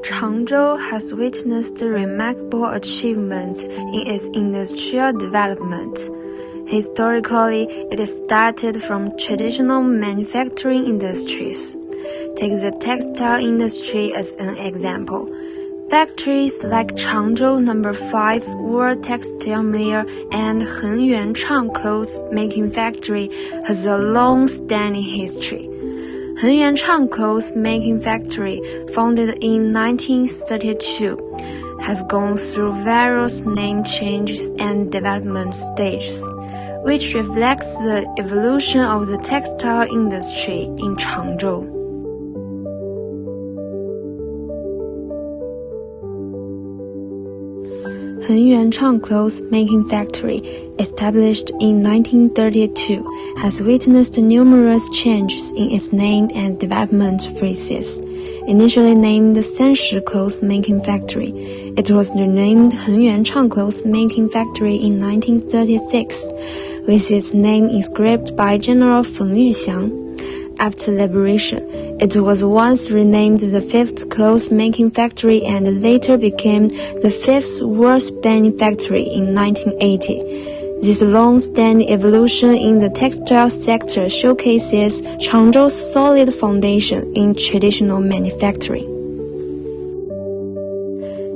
Changzhou has witnessed remarkable achievements in its industrial development. Historically, it started from traditional manufacturing industries. Take the textile industry as an example. Factories like Changzhou No. 5 Wool Textile Mill and Hengyuan clothes making factory has a long-standing history. Hengyuan clothes making factory, founded in 1932, has gone through various name changes and development stages, which reflects the evolution of the textile industry in Changzhou. Hengyuan clothes making factory, established in 1932, has witnessed numerous changes in its name and development phases. Initially named Sanshi Clothes Making Factory, it was renamed Hengyuan Clothes Making Factory in 1936, with its name inscribed by General Feng Yuxiang. After liberation, it was once renamed the 5th Clothes Making Factory and later became the 5th Wool Spinning Factory in 1980. This long-standing evolution in the textile sector showcases Changzhou's solid foundation in traditional manufacturing.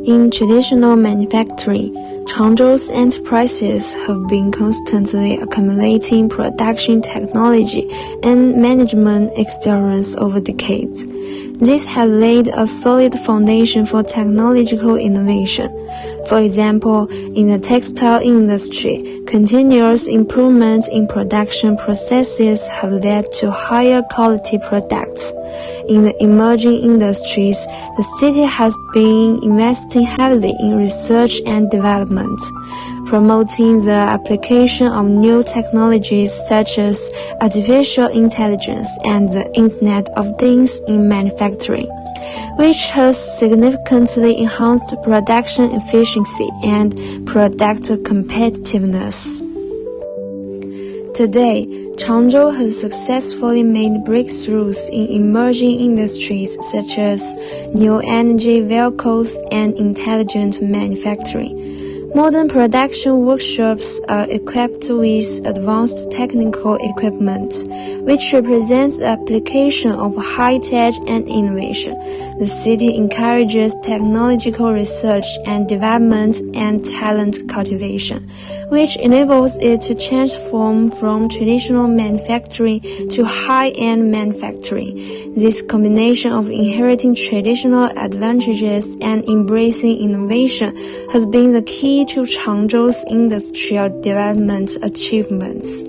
In traditional manufacturing, Changzhou's enterprises have been constantly accumulating production technology and management experience over decades. This has laid a solid foundation for technological innovation. For example, in the textile industry, continuous improvements in production processes have led to higher quality products. In the emerging industries, the city has been investing heavily in research and development, promoting the application of new technologies such as artificial intelligence and the Internet of Things in manufacturing, which has significantly enhanced production efficiency and product competitiveness. Today, Changzhou has successfully made breakthroughs in emerging industries such as new energy vehicles and intelligent manufacturing. Modern production workshops are equipped with advanced technical equipment, which represents the application of high-tech and innovation. The city encourages technological research and development and talent cultivation, which enables it to transform from traditional manufacturing to high-end manufacturing. This combination of inheriting traditional advantages and embracing innovation has been the key to Changzhou's industrial development achievements.